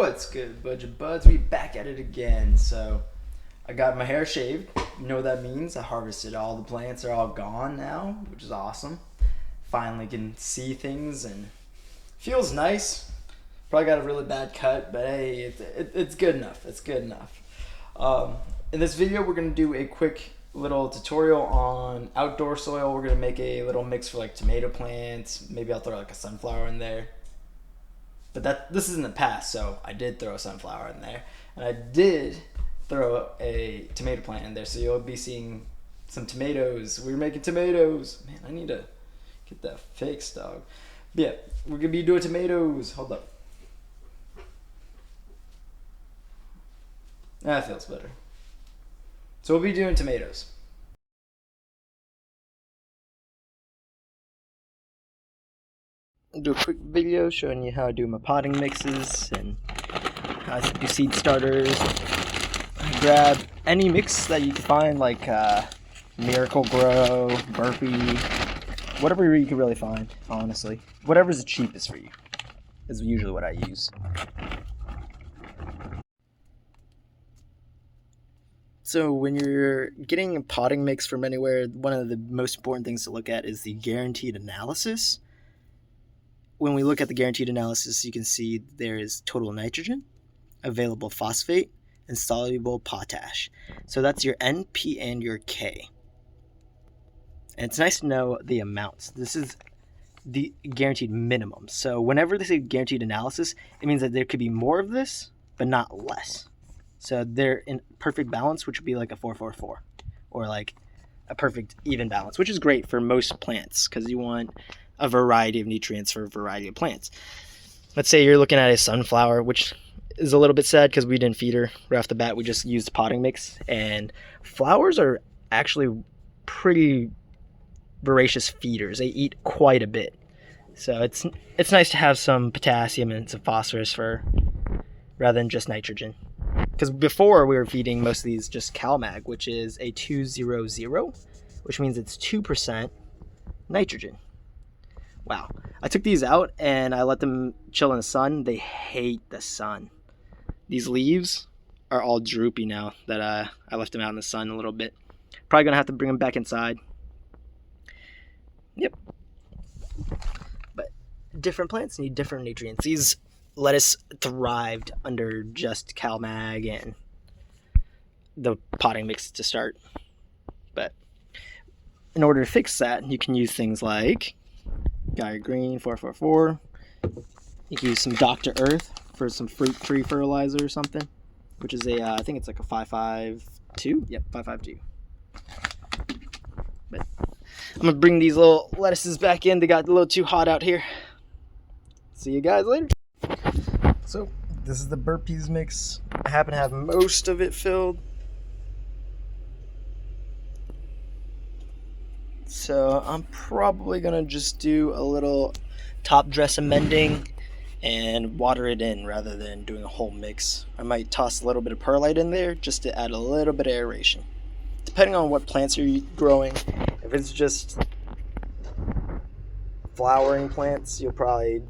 What's good, budget buds? We back at it again. So I got my hair shaved. You know what that means? I harvested all the plants. They're all gone now, which is awesome. Finally can see things and feels nice. Probably got a really bad cut, but hey, it's good enough. It's good enough. In this video, we're gonna do a quick little tutorial on outdoor soil. We're gonna make a little mix for like tomato plants. Maybe I'll throw like a sunflower in there. But this is in the past, so I did throw a sunflower in there. And I did throw a tomato plant in there, so you'll be seeing some tomatoes. We're making tomatoes. Man, I need to get that fixed, dog. But yeah, we're going to be doing tomatoes. Hold up. That feels better. So we'll be doing tomatoes. I'll do a quick video showing you how I do my potting mixes and how I do seed starters. I grab any mix that you can find, like Miracle Grow, Burpee, whatever you can really find, honestly. Whatever's the cheapest for you is usually what I use. So when you're getting a potting mix from anywhere, one of the most important things to look at is the guaranteed analysis. When we look at the guaranteed analysis, you can see there is total nitrogen, available phosphate, and soluble potash. So that's your N, P, and your K. And it's nice to know the amounts. This is the guaranteed minimum. So whenever they say guaranteed analysis, it means that there could be more of this, but not less. So they're in perfect balance, which would be like a 4-4-4, or like a perfect even balance, which is great for most plants because you want a variety of nutrients for a variety of plants. Let's say you're looking at a sunflower, which is a little bit sad because we didn't feed her right off the bat. We just used potting mix, and flowers are actually pretty voracious feeders. They eat quite a bit. So it's nice to have some potassium and some phosphorus rather than just nitrogen. Because before we were feeding most of these just CalMag, which is a 200, which means it's 2% nitrogen. Wow. I took these out and I let them chill in the sun. They hate the sun. These leaves are all droopy now that I left them out in the sun a little bit. Probably going to have to bring them back inside. Yep. But different plants need different nutrients. These lettuce thrived under just CalMag and the potting mix to start. But in order to fix that, you can use things like Gaia Green 444. You can use some Dr. Earth for some fruit-free fertilizer or something, which is I think it's like a 552. Yep, 552. But I'm gonna bring these little lettuces back in. They got a little too hot out here. See you guys later. So this is the burpees mix. I happen to have most of it filled. So I'm probably gonna just do a little top dress amending and water it in rather than doing a whole mix. I might toss a little bit of perlite in there just to add a little bit of aeration. Depending on what plants you're growing, if it's just flowering plants, you'll probably,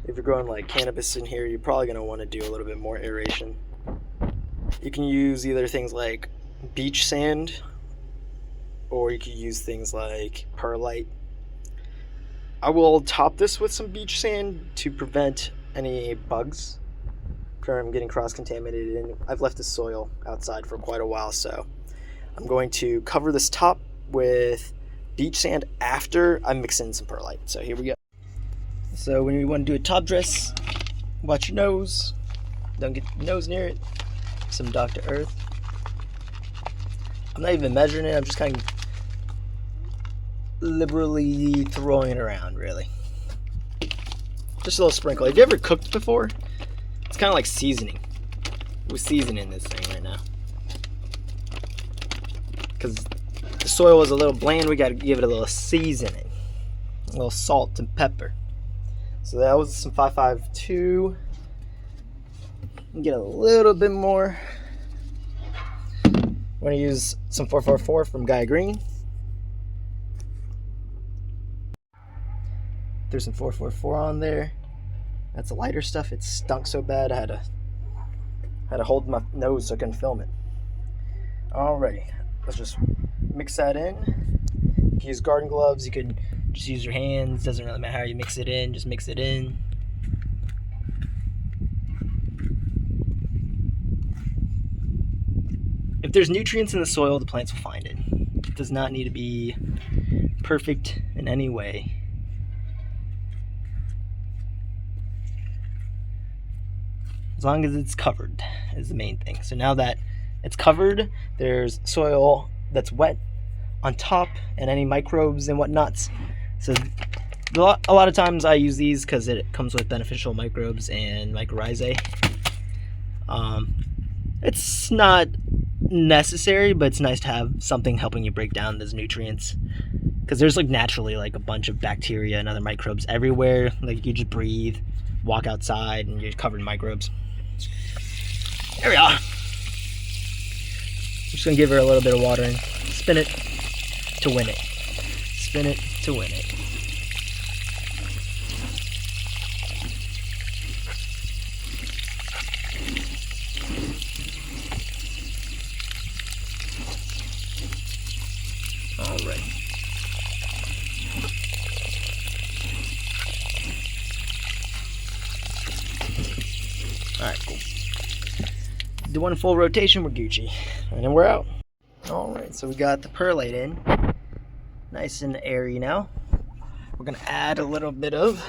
if you're growing like cannabis in here, you're probably gonna want to do a little bit more aeration. You can use either things like beach sand, or you could use things like perlite. I will top this with some beach sand to prevent any bugs from getting cross-contaminated. And I've left the soil outside for quite a while, so I'm going to cover this top with beach sand after I mix in some perlite. So here we go. So when you want to do a top dress, watch your nose. Don't get your nose near it. Some Dr. Earth. I'm not even measuring it, I'm just kind of liberally throwing it around, really. Just a little sprinkle. Have you ever cooked before? It's kind of like seasoning. We're seasoning this thing right now. Because the soil was a little bland, we got to give it a little seasoning. A little salt and pepper. So that was some 552. Get a little bit more. I'm going to use some 444 from Gaia Green. There's some 444 on there. That's the lighter stuff. It stunk so bad I had to hold my nose so I couldn't film it. Alrighty, let's just mix that in. You can use garden gloves, you can just use your hands, doesn't really matter how you mix it in, just mix it in. If there's nutrients in the soil, the plants will find it. It does not need to be perfect in any way. As long as it's covered is the main thing. So now that it's covered, there's soil that's wet on top and any microbes and whatnots. So a lot of times I use these because it comes with beneficial microbes and mycorrhizae. It's not necessary, but it's nice to have something helping you break down those nutrients, because there's like naturally like a bunch of bacteria and other microbes everywhere. Like you just breathe, walk outside, and you're covered in microbes. There we are. I'm just gonna give her a little bit of water and spin it to win it. Spin it to win it. All right. All right, cool. Do one full rotation, we're Gucci, and then we're out. All right, so we got the perlite in, nice and airy now. We're gonna add a little bit of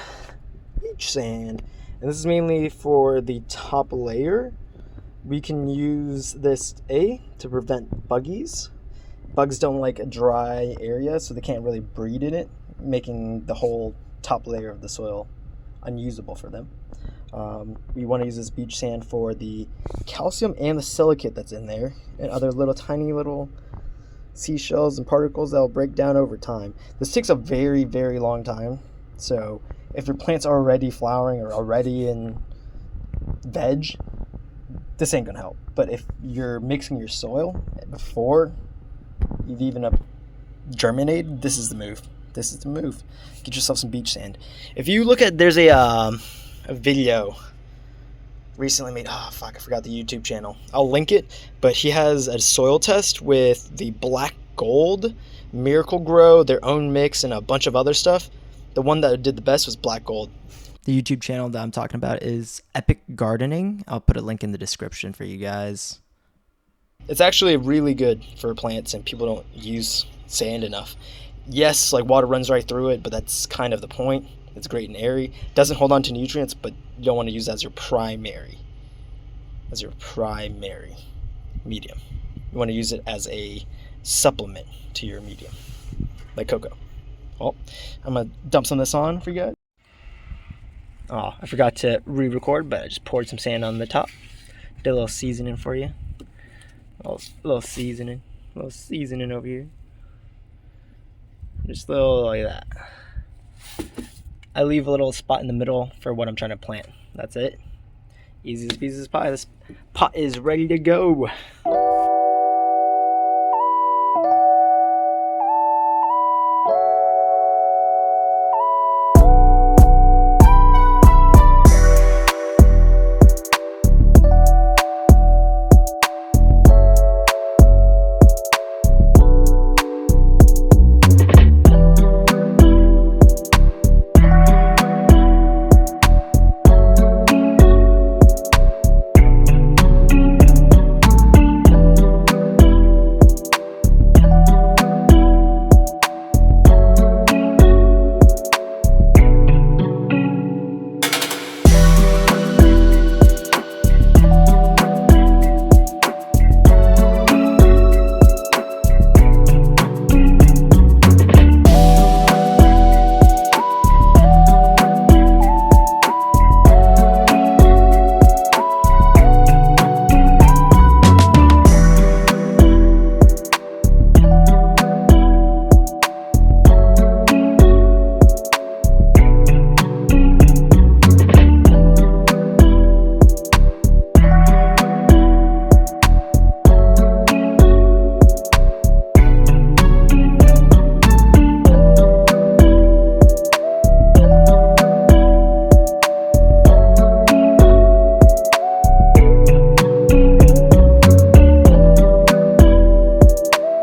beach sand, and this is mainly for the top layer. We can use this to prevent buggies. Bugs don't like a dry area, so they can't really breed in it, making the whole top layer of the soil unusable for them. We want to use this beach sand for the calcium and the silicate that's in there, and other little tiny little seashells and particles that will break down over time. This takes a very, very long time, so if your plant's already flowering or already in veg, this ain't gonna help. But if you're mixing your soil before you've even germinated, this is the move. This is the move. Get yourself some beach sand. If you look at, there's a video recently made, I forgot the YouTube channel. I'll link it, but he has a soil test with the Black Gold, Miracle Grow, their own mix, and a bunch of other stuff. The one that did the best was Black Gold. The YouTube channel that I'm talking about is Epic Gardening. I'll put a link in the description for you guys. It's actually really good for plants, and people don't use sand enough. Yes, like water runs right through it, but that's kind of the point. It's great and airy. Doesn't hold on to nutrients, but you don't want to use that as your primary medium. You want to use it as a supplement to your medium, like cocoa. Well, I'm gonna dump some of this on for you guys. Oh, I forgot to re-record, but I just poured some sand on the top. Did a little seasoning for you. A little seasoning over here. Just a little like that. I leave a little spot in the middle for what I'm trying to plant. That's it. Easy as peasy as pie. This pot is ready to go.